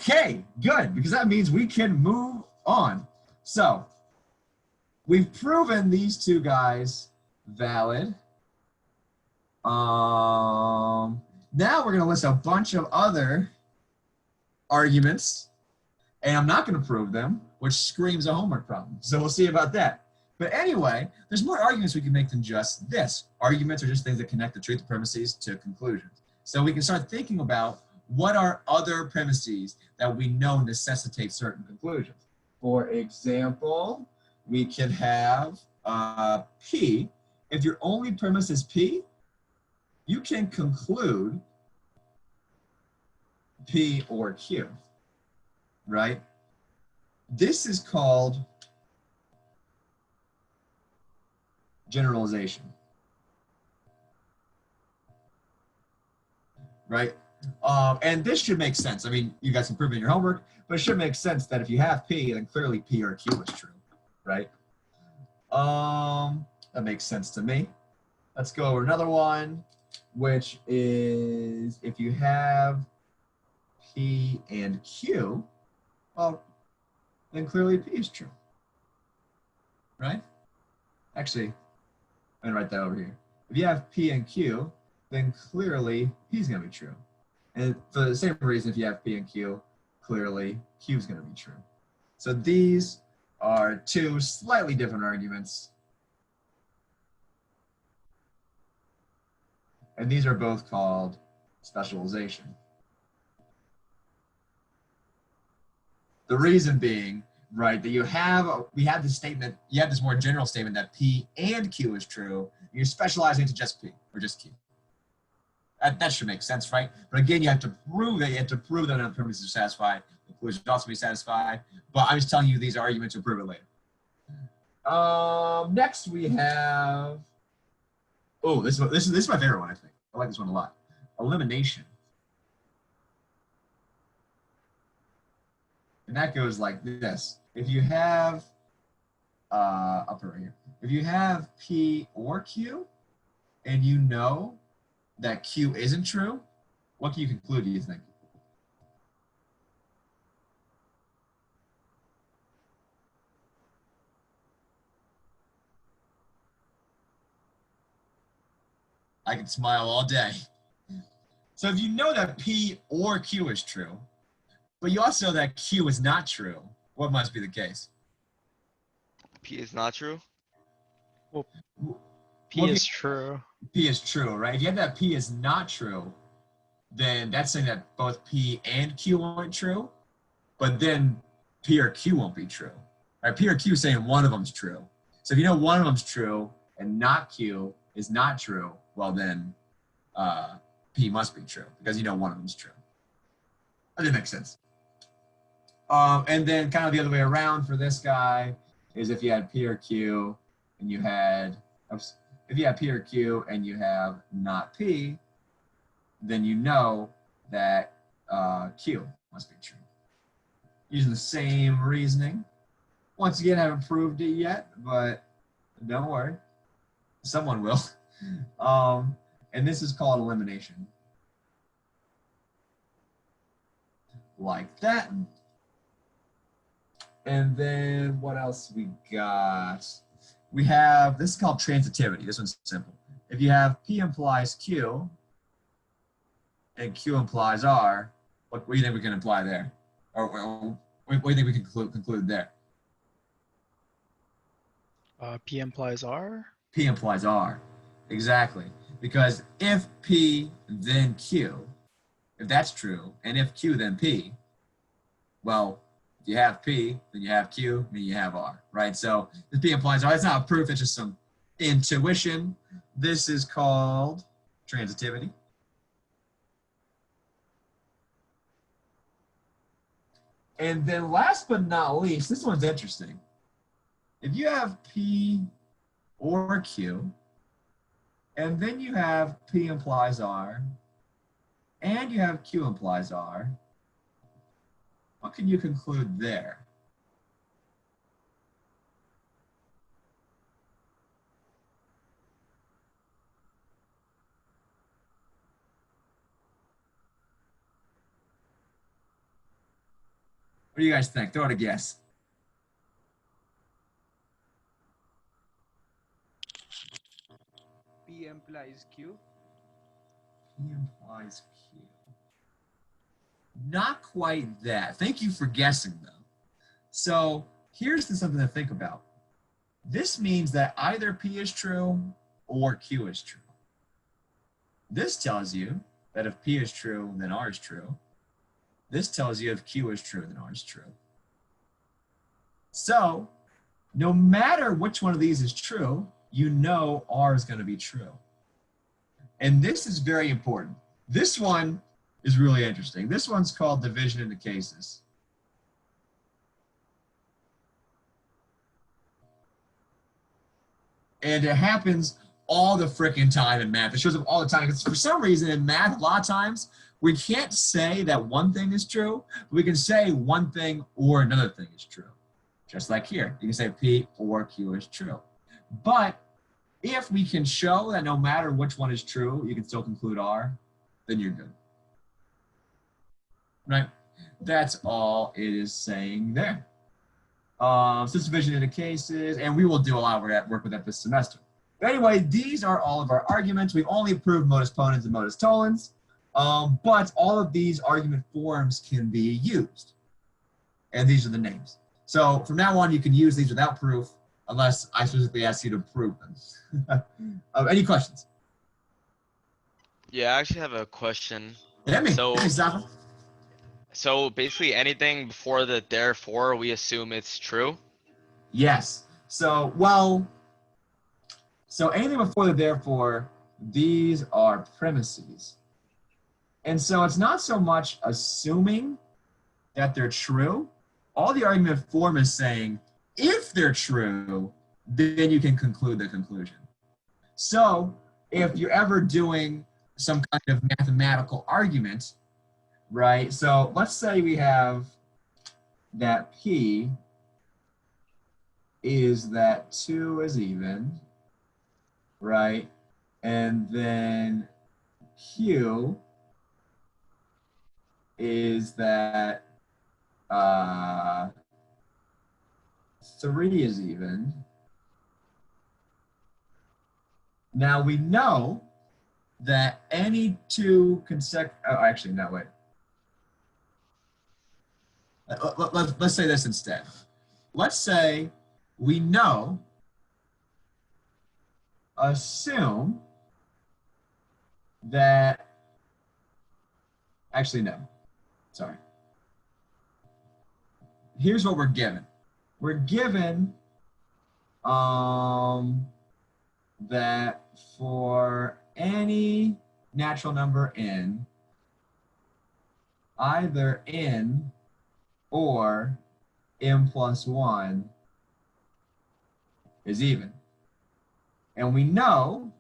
Okay, good, because that means we can move on. So we've proven these two guys valid. Now we're going to list a bunch of other arguments, and I'm not going to prove them, which screams a homework problem. So we'll see about that. But anyway, there's more arguments we can make than just this. Arguments are just things that connect the truth premises to conclusions. So we can start thinking about what are other premises that we know necessitate certain conclusions. For example, we can have P. If your only premise is P, you can conclude P or Q, right? This is called generalization, right? And this should make sense. I mean, you guys can prove it in your homework, but it should make sense that if you have P, then clearly P or Q is true, right? That makes sense to me. Let's go over another one, which is if you have P and Q, well, then clearly P is true, right? Actually, I'm gonna write that over here. If you have P and Q, then clearly P is gonna be true. And for the same reason, if you have P and Q, clearly Q is gonna be true. So these are two slightly different arguments. And these are both called specialization. The reason being, right, that we have this statement, you have this more general statement that P and Q is true. You're specializing to just P or just Q. That should make sense, right? But again, you have to prove it. You have to prove that the premises are satisfied. The conclusion should also be satisfied. But I'm just telling you these arguments will prove it later. Next we have, oh, this is my favorite one, I think. I like this one a lot. Elimination. And that goes like this. If you have, I'll put it right here. If you have P or Q, and you know that Q isn't true, what can you conclude, do you think? I can smile all day. So if you know that P or Q is true, but you also know that Q is not true, what must be the case? P is not true? Well, P Well, is true. P is true, right? If you have that P is not true, then that's saying that both P and Q aren't true, but then P or Q won't be true. Right? P or Q is saying one of them's true. So if you know one of them's true and not Q is not true, well then P must be true because you know one of them's true. That didn't make sense. And then kind of the other way around for this guy is if you had P or Q and you had, if you have P or Q and you have not P, then you know that Q must be true. Using the same reasoning. Once again, I haven't proved it yet, but don't worry, someone will. And this is called elimination. Like that. And then what else we got? We have, this is called transitivity. This one's simple. If you have P implies Q and Q implies R, what do you think we can imply there? Or what do you think we can conclude there? P implies R. P implies R. Exactly. Because if P, then Q, if that's true, and if Q, then P, well, if you have P, then you have Q, then you have R, right? So this P implies R. It's not a proof, it's just some intuition. This is called transitivity. And then last but not least, this one's interesting. If you have P or Q, and then you have P implies R, and you have Q implies R, what can you conclude there? What do you guys think? Throw out a guess. P implies Q. P implies Q. Not quite that. Thank you for guessing, though. So here's something to think about. This means that either P is true or Q is true. This tells you that if P is true, then R is true. This tells you if Q is true, then R is true. So no matter which one of these is true, you know R is going to be true. And this is very important. This one is really interesting. This one's called division into cases. And it happens all the freaking time in math. It shows up all the time because for some reason in math, a lot of times we can't say that one thing is true. We can say one thing or another thing is true. Just like here, you can say P or Q is true. But if we can show that no matter which one is true, you can still conclude R, then you're good. Right? That's all it is saying there. So it's division into cases, and we will do a lot of work with that this semester. But anyway, these are all of our arguments. We've only proved modus ponens and modus tollens, but all of these argument forms can be used. And these are the names. So from now on, you can use these without proof, unless I specifically ask you to prove them. Any questions? Yeah, I actually have a question. Hit me. So- Hit me, Stefan. So basically anything before the therefore, we assume it's true? Yes. So, well, so anything before the therefore, these are premises. And so it's not so much assuming that they're true. All the argument form is saying, if they're true, then you can conclude the conclusion. So if you're ever doing some kind of mathematical argument, right? So let's say we have that P is that 2 is even, right? And then Q is that 3 is even. Now we know that any two consecutive, oh, actually, no, wait. Let's say this instead. Let's say we know, assume that, actually, no, sorry. Here's what we're given. We're given that for any natural number n, either n or m plus 1 is even. And we know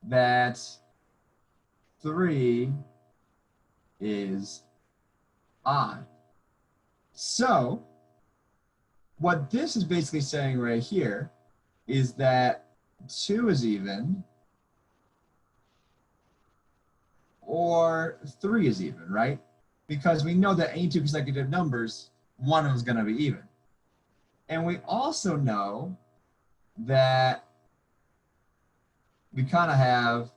that 3 is odd. So what this is basically saying right here is that 2 is even or 3 is even, right? Because we know that any two consecutive numbers, one of them is going to be even. And we also know that we kind of have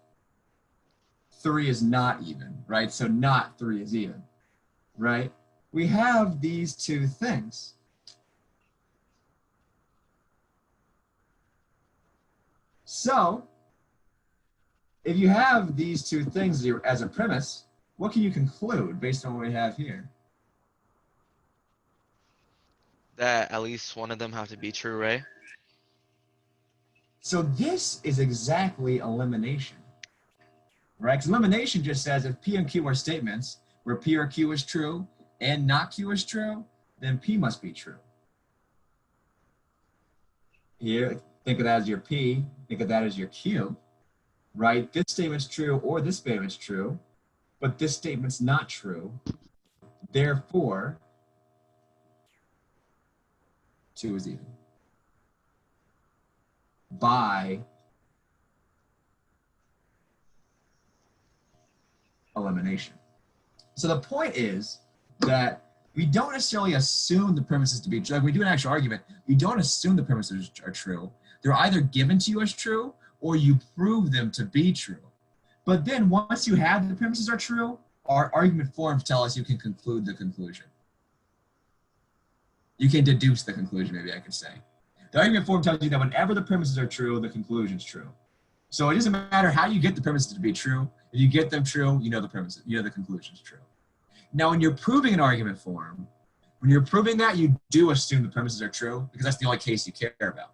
3 is not even, right? So not 3 is even, right? We have these two things. So if you have these two things as a premise, what can you conclude based on what we have here? That at least one of them have to be true, right? So this is exactly elimination, right? Because elimination just says if P and Q are statements where P or Q is true and not Q is true, then P must be true. Here, think of that as your P, think of that as your Q, right? This statement's true or this statement's true, but this statement's not true. Therefore, 2 is even. By elimination. So the point is that we don't necessarily assume the premises to be true. Like we do an actual argument, we don't assume the premises are true. They're either given to you as true or you prove them to be true. But then once you have the premises are true, our argument forms tell us you can conclude the conclusion. You can deduce the conclusion, maybe I could say. The argument form tells you that whenever the premises are true, the conclusion is true. So it doesn't matter how you get the premises to be true. If you get them true, you know the premises, you know the conclusion is true. Now, when you're proving an argument form, when you're proving that, you do assume the premises are true because that's the only case you care about,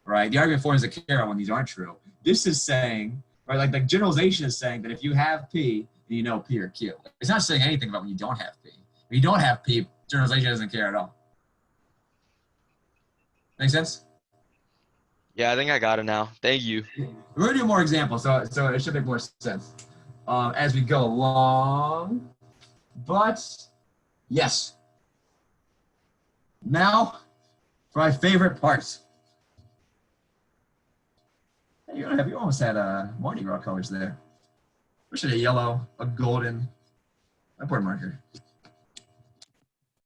right? The argument form is a care about when these aren't true. This is saying, right, like the generalization is saying that if you have P, then you know P or Q. It's not saying anything about when you don't have P. When you don't have P, generalization doesn't care at all. Make sense? Yeah, I think I got it now. Thank you. We're gonna do more examples, so it should make more sense as we go along. But yes. Now for my favorite part. You almost had a Mardi Gras colors there. We should have a yellow, a golden, a board marker.